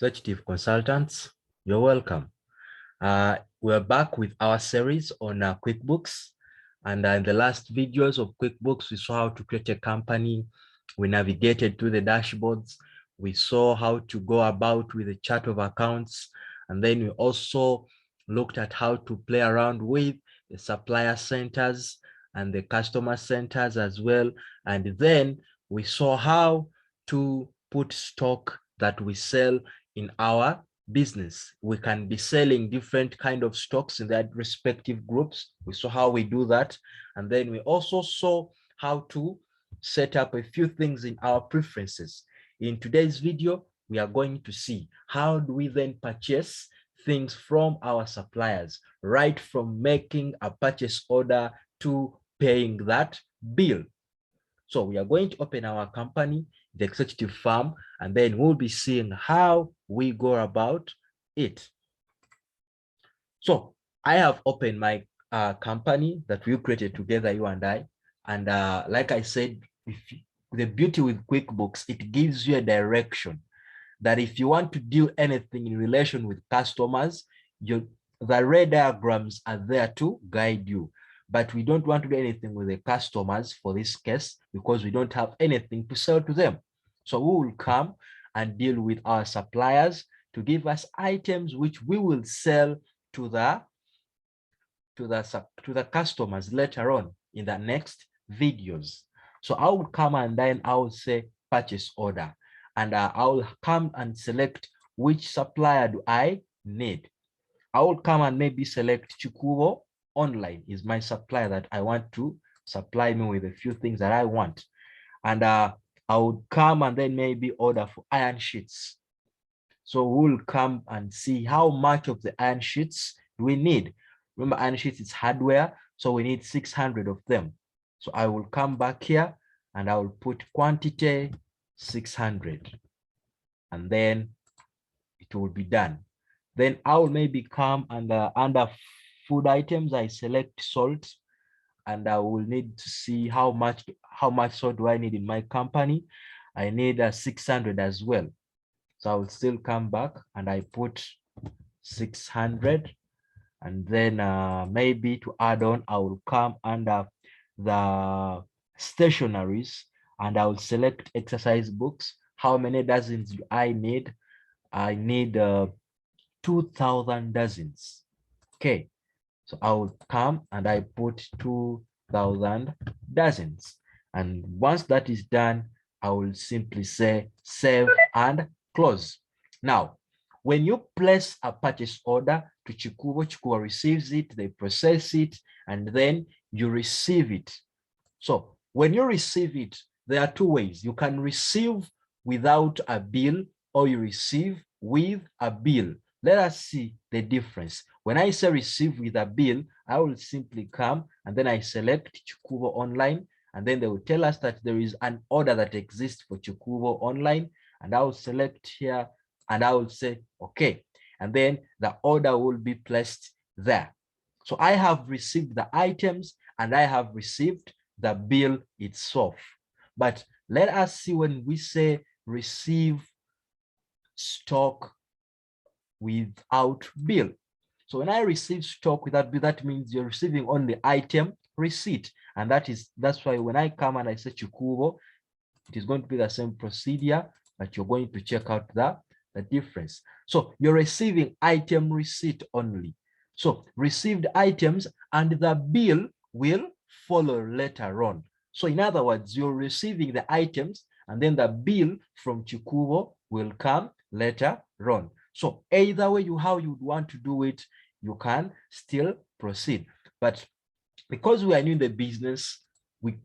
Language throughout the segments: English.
Executive consultants, you're welcome. We're back with our series on QuickBooks. And in the last videos of QuickBooks, we saw how to create a company. We navigated through the dashboards. We saw how to go about with the chart of accounts. And then we also looked at how to play around with the supplier centers and the customer centers as well. And then we saw how to put stock that we sell in our business. We can be selling different kind of stocks in their respective groups. We saw how we do that. And then we also saw how to set up a few things in our preferences. In today's video, we are going to see how do we then purchase things from our suppliers, right from making a purchase order to paying that bill. So we are going to open our company, the executive firm, and then we'll be seeing how we go about it. So I have opened my company that we created together, you and I. And like I said, the beauty with QuickBooks, it gives you a direction that if you want to do anything in relation with customers, the red diagrams are there to guide you. But we don't want to do anything with the customers for this case because we don't have anything to sell to them. So we will come and deal with our suppliers to give us items which we will sell to the customers later on in the next videos. So I will come and then I will say purchase order, and I will come and select which supplier do I need. I will come and maybe select Chukubo Online is my supplier that I want to supply me with a few things that I want. And I would come and then maybe order for iron sheets. So we'll come and see how much of the iron sheets do we need. Remember, iron sheets is hardware, so we need 600 of them. So I will come back here and I will put quantity 600, and then it will be done. Then I will maybe come and under food items, I select salt, and I will need to see how much salt do I need in my company. I need 600 as well. So I will still come back and I put 600, and then maybe to add on, I will come under the stationaries and I will select exercise books. How many dozens do I need? I need 2,000 dozens. Okay, so I will come and I put 2,000 dozens. And once that is done, I will simply say save and close. Now, when you place a purchase order to Chukubo, Chukubo receives it, they process it, and then you receive it. So when you receive it, there are two ways. You can receive without a bill, or you receive with a bill. Let us see the difference. When I say receive with a bill, I will simply come and then I select Chukubo Online, and then they will tell us that there is an order that exists for Chukubo Online, and I will select here and I will say, okay. And then the order will be placed there. So I have received the items and I have received the bill itself. But let us see when we say receive stock without bill. So when I receive stock without bill, that means you're receiving only item receipt. And that's why when I come and I say Chukubo, it is going to be the same procedure, but you're going to check out the difference. So you're receiving item receipt only. So received items and the bill will follow later on. So in other words, you're receiving the items and then the bill from Chukubo will come later on. So either way, how you want to do it, you can still proceed. But because we are new in the business,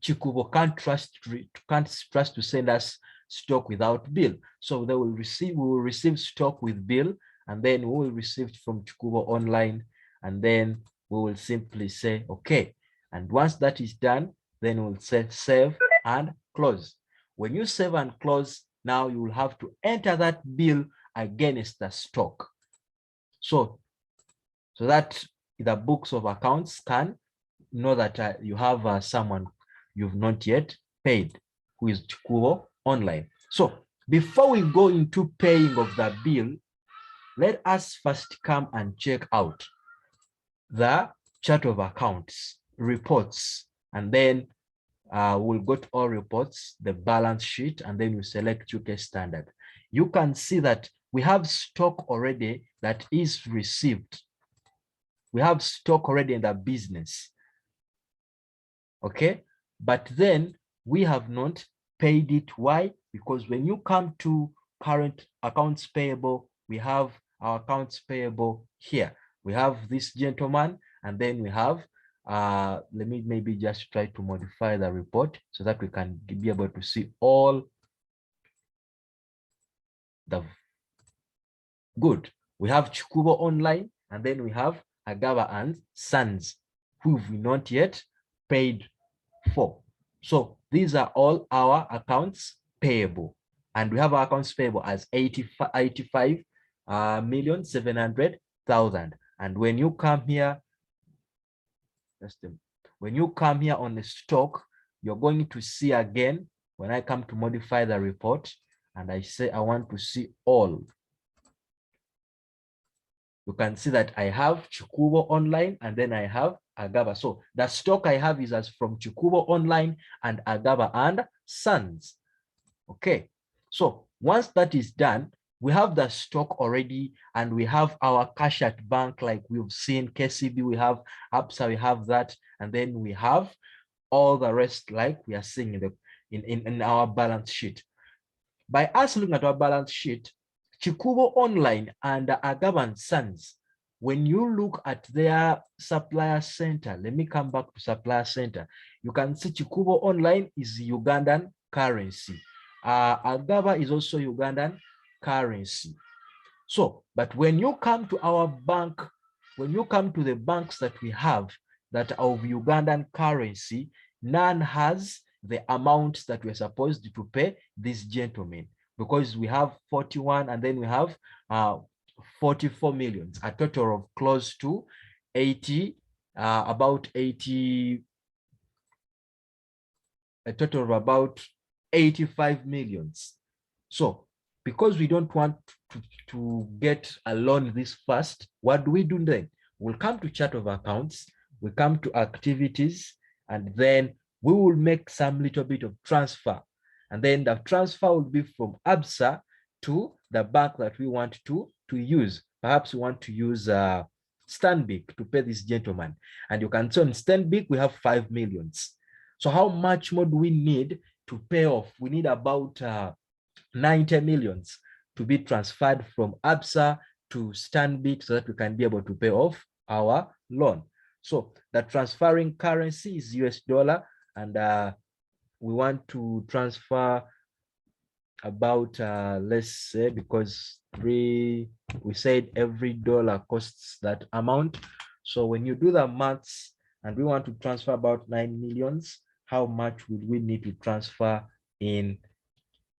Chukubo can't trust to send us stock without bill. So we will receive stock with bill, and then we will receive it from Chukubo Online, and then we will simply say okay. And once that is done, then we'll say save and close. When you save and close, now you will have to enter that bill against the stock, so that the books of accounts can know that you have someone you've not yet paid, who is Chukubo Online. So before we go into paying of the bill, let us first come and check out the chart of accounts, reports, and then we'll go to all reports, the balance sheet, and then you select UK standard. You can see that we have stock already that is received. We have stock already in the business. Okay, but then we have not paid it. Why? Because when you come to current accounts payable, we have our accounts payable here. We have this gentleman, and then we have, let me maybe just try to modify the report so that we can be able to see all the good. We have Chikubo Online, and then we have Agaba and Sons, who we've not yet paid for. So these are all our accounts payable, and we have our accounts payable as 85,700,000. And when you come here, when you come here on the stock, you're going to see again, when I come to modify the report and I say I want to see all, you can see that I have Chikubo Online and then I have Agaba. So the stock I have is as from Chikubo Online and Agaba and Sons. Okay, so once that is done, we have the stock already, and we have our cash at bank, like we've seen KCB, we have APSA, we have that, and then we have all the rest, like we are seeing in our balance sheet. By us looking at our balance sheet, Chikubo Online and Agaba and Sons, when you look at their supplier center, let me come back to supplier center, you can see Chikubo Online is Ugandan currency. Agaba is also Ugandan currency. So, but when you come to our bank, when you come to the banks that we have that are of Ugandan currency, none has the amounts that we're supposed to pay this gentleman, because we have 41 and then we have 44 millions, a total of close to 80, about 80, a total of about 85 millions. So because we don't want to get a loan this fast, what do we do then? We'll come to chart of accounts, we come to activities, and then we will make some little bit of transfer. And then the transfer will be from ABSA to the bank that we want to use. Perhaps we want to use Stanbic to pay this gentleman. And you can see on Stanbic, we have 5 millions. So how much more do we need to pay off? We need about 90 millions to be transferred from ABSA to Stanbic so that we can be able to pay off our loan. So the transferring currency is US dollar, and we want to transfer about, let's say, because we said every dollar costs that amount. So when you do the maths and we want to transfer about 9 millions, how much would we need to transfer in?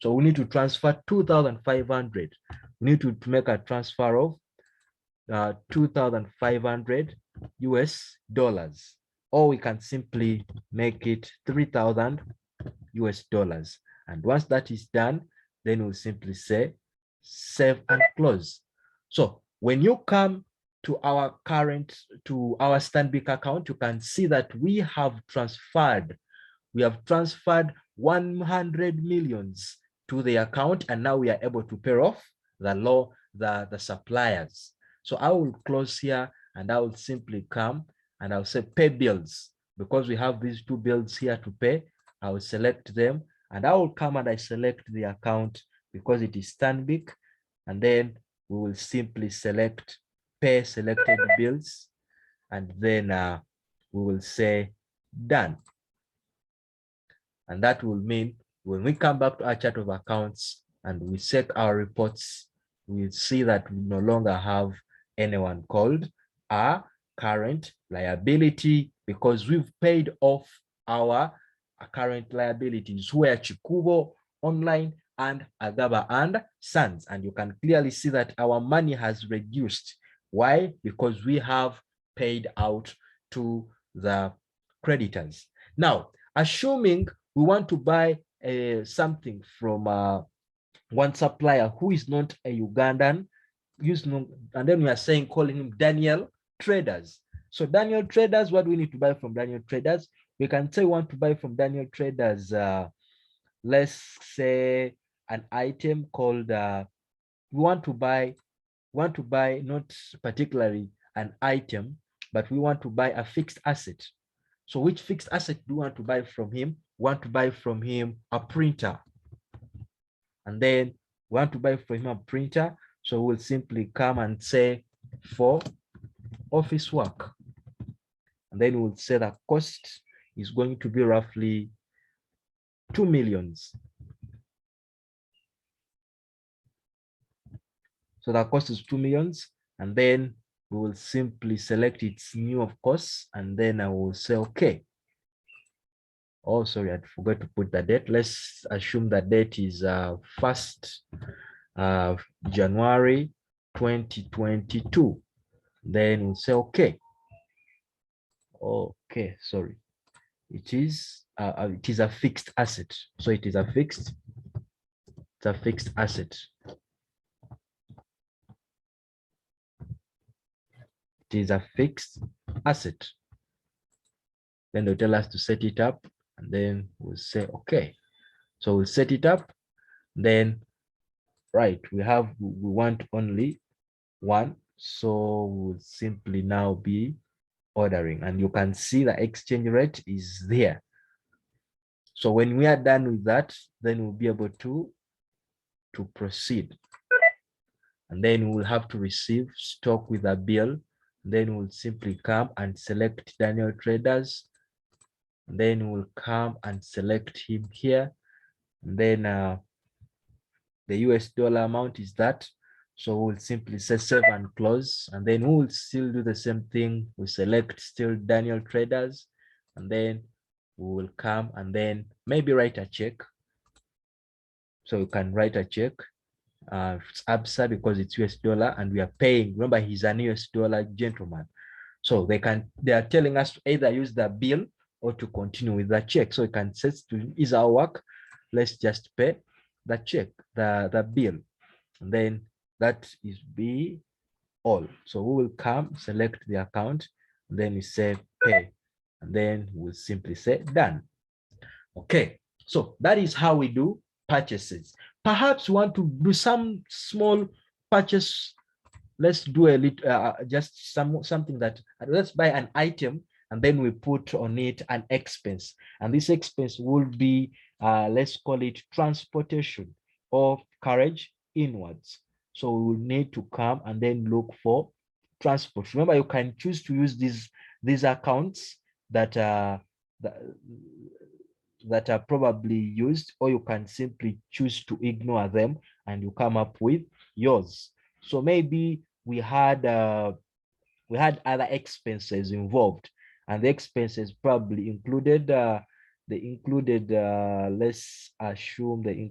So we need to transfer 2,500. We need to make a transfer of 2,500 US dollars, or we can simply make it 3,000 US dollars. And once that is done, then we'll simply say save and close. So when you come to our Stanbic account, you can see that we have transferred 100 millions to the account, and now we are able to pay off the suppliers. So I will close here and I will simply come and I'll say pay bills, because we have these two bills here to pay. I will select them and I will come and I select the account because it is Stanbic, and then we will simply select pay selected bills, and then we will say done. And that will mean when we come back to our chart of accounts and we check our reports, we see that we no longer have anyone called a current liability, because we've paid off our current liabilities, who are Chikubo Online and Agaba and Sons. And you can clearly see that our money has reduced. Why? Because we have paid out to the creditors. Now, assuming we want to buy something from one supplier who is not a Ugandan use no, and then we are saying calling him Daniel Traders. So Daniel Traders, what do we need to buy from Daniel Traders? We can say we want to buy from Daniel Traders, let's say an item called, we want to buy not particularly an item, but we want to buy a fixed asset. So which fixed asset do we want to buy from him? We want to buy from him a printer. And then we want to buy from him a printer. So we'll simply come and say for office work. And then we'll say the cost is going to be roughly 2 millions. So the cost is 2 millions. And then we will simply select its new, of course, and then I will say, okay. Oh, sorry, I forgot to put the date. Let's assume the date is 1st January 2022. Then we'll say, okay. Okay, sorry. It is a fixed asset. So it is a fixed asset. It is a fixed asset. Then they'll tell us to set it up, and then we'll say, okay. So we'll set it up. Then, right, we want only one. So we'll simply now be ordering, and you can see the exchange rate is there. So when we are done with that, then we'll be able to proceed. And then we'll have to receive stock with a bill. Then we'll simply come and select Daniel Traders. Then we'll come and select him here. And then the US dollar amount is that. So we'll simply say save and close. And then we'll still do the same thing. We select still Daniel Traders. And then we will come and then maybe write a check. So you can write a check. It's absurd because it's US dollar and we are paying. Remember, he's an US dollar gentleman. So they are telling us to either use the bill or to continue with the check. So you can set to ease our work. Let's just pay the check, the bill. And then that is be all. So we will come, select the account, and then we say pay. And then we'll simply say done. Okay, so that is how we do purchases. Perhaps you want to do some small purchase. Let's do a little, just something that, let's buy an item and then we put on it an expense. And this expense will be, let's call it transportation or carriage inwards. So we will need to come and then look for transport. Remember, you can choose to use these accounts that are probably used, or you can simply choose to ignore them and you come up with yours. So maybe we had other expenses involved, and the expenses probably included let's assume they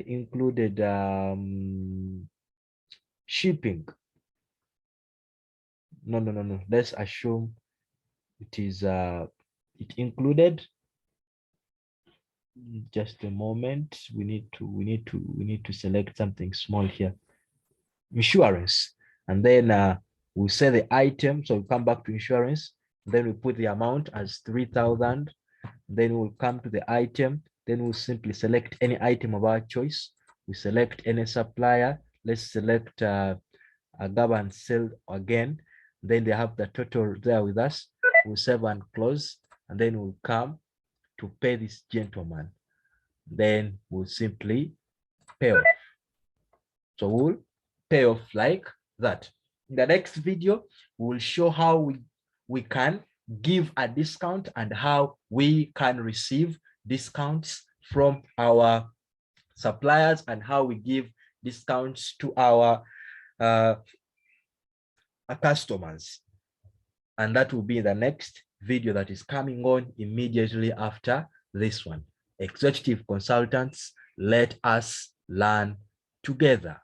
included shipping. No, let's assume it is it included, just a moment, we need to select something small here, insurance. And then we'll say the item, so we come back to insurance, then we put the amount as 3,000. Then we'll come to the item, then we'll simply select any item of our choice. We select any supplier. Let's select a government sale again. Then they have the total there with us. We'll save and close, and then we'll come to pay this gentleman. Then we'll simply pay off. So we'll pay off like that. In the next video, we will show how we can give a discount and how we can receive discounts from our suppliers and how we give discounts to our customers. And that will be the next video that is coming on immediately after this one. Executive consultants, let us learn together.